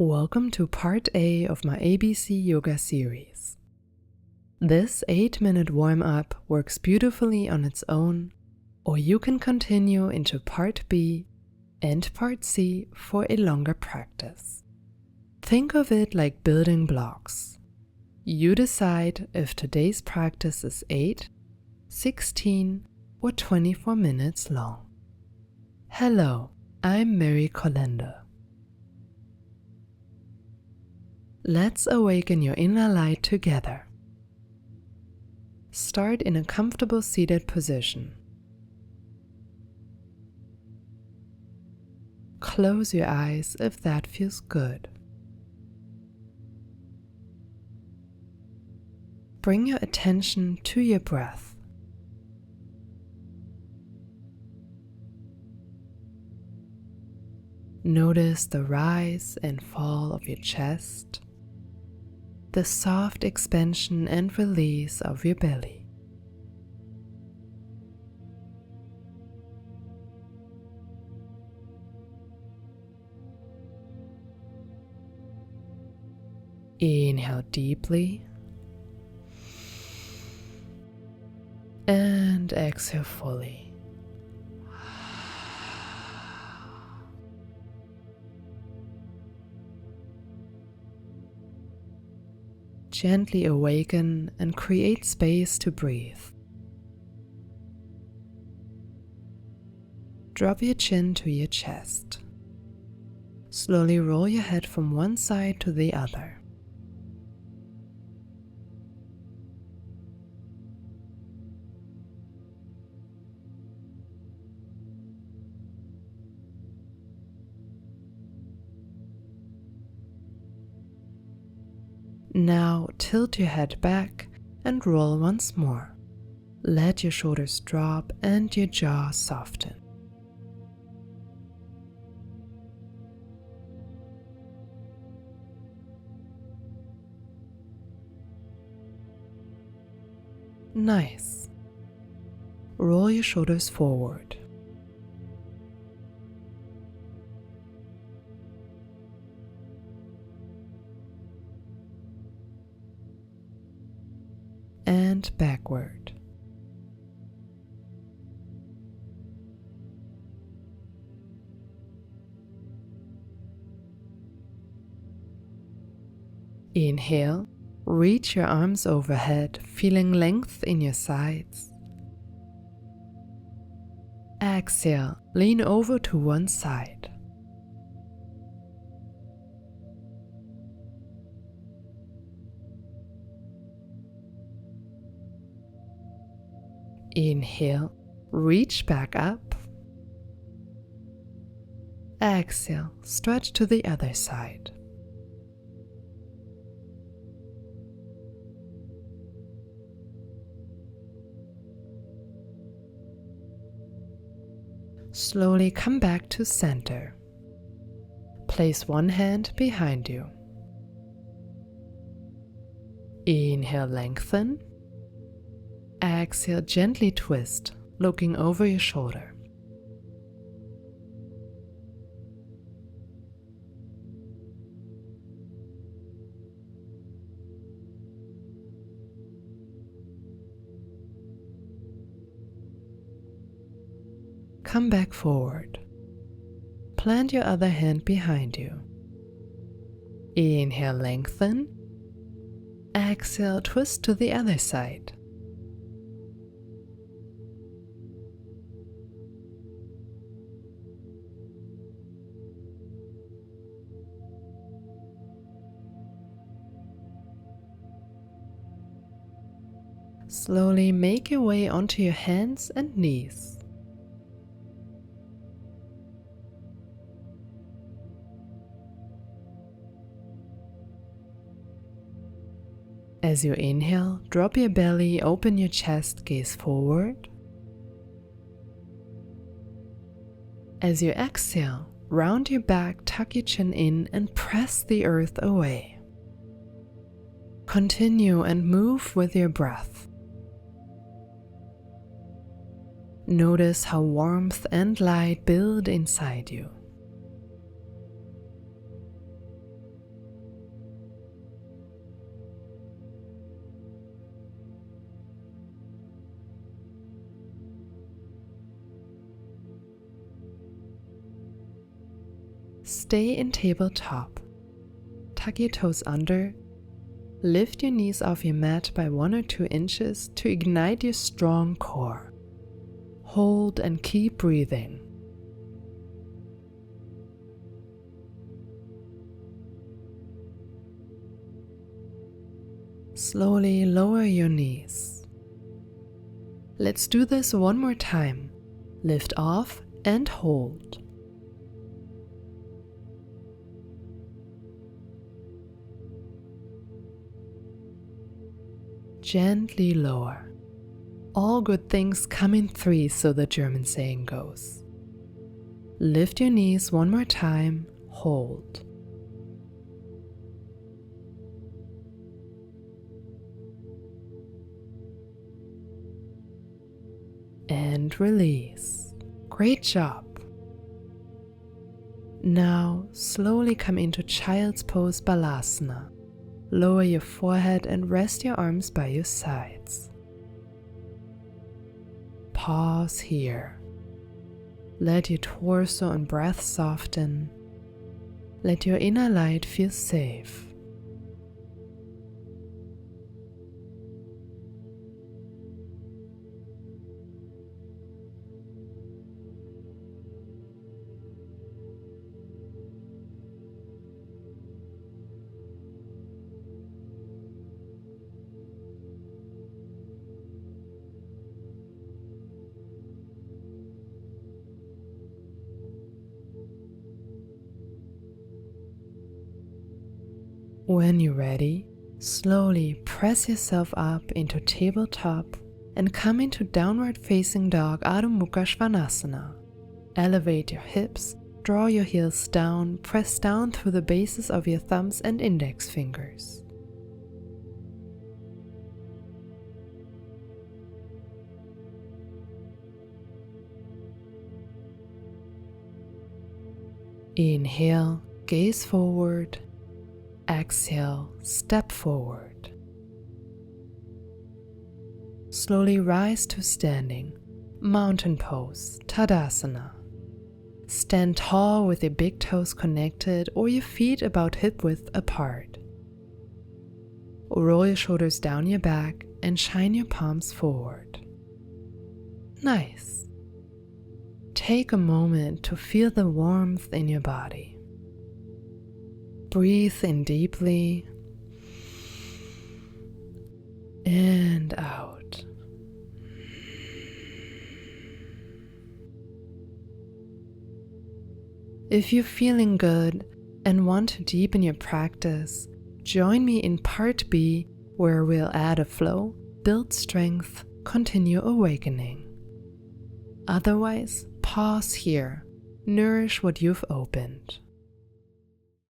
Welcome to part A of my ABC Yoga series. This 8-minute warm-up works beautifully on its own, or you can continue into part B and part C for a longer practice. Think of it like building blocks. You decide if today's practice is 8, 16, or 24 minutes long. Hello, I'm Mary Collender. Let's awaken your inner light together. Start in a comfortable seated position. Close your eyes if that feels good. Bring your attention to your breath. Notice the rise and fall of your chest, the soft expansion and release of your belly. Inhale deeply and exhale fully. Gently awaken and create space to breathe. Drop your chin to your chest. Slowly roll your head from one side to the other. Now tilt your head back and roll once more. Let your shoulders drop and your jaw soften. Nice. Roll your shoulders forward. And backward. Inhale, reach your arms overhead, feeling length in your sides. Exhale, lean over to one side. Inhale, reach back up. Exhale, stretch to the other side. Slowly come back to center. Place one hand behind you. Inhale, lengthen. Exhale, gently twist, looking over your shoulder. Come back forward. Plant your other hand behind you. Inhale, lengthen. Exhale, twist to the other side. Slowly make your way onto your hands and knees. As you inhale, drop your belly, open your chest, gaze forward. As you exhale, round your back, tuck your chin in and press the earth away. Continue and move with your breath. Notice how warmth and light build inside you. stay in tabletop. Tuck your toes under. Lift your knees off your mat by 1 or 2 inches to ignite your strong core. Hold and keep breathing. Slowly lower your knees. Let's do this one more time. Lift off and hold. Gently lower. All good things come in threes, so the German saying goes. Lift your knees one more time, hold. And release. Great job. Now slowly come into Child's Pose Balasana. Lower your forehead and rest your arms by your sides. Pause here. Let your torso and breath soften. Let your inner light feel safe. When you're ready, slowly press yourself up into tabletop and come into downward facing dog Adho Mukha Svanasana. Elevate your hips, draw your heels down, press down through the bases of your thumbs and index fingers. Inhale, gaze forward. Exhale, step forward. Slowly rise to standing, mountain pose, Tadasana. Stand tall with your big toes connected or your feet about hip width apart. Roll your shoulders down your back and shine your palms forward. Nice. Take a moment to feel the warmth in your body. Breathe in deeply and out. If you're feeling good and want to deepen your practice, join me in part B, where we'll add a flow, build strength, continue awakening. Otherwise, pause here, nourish what you've opened.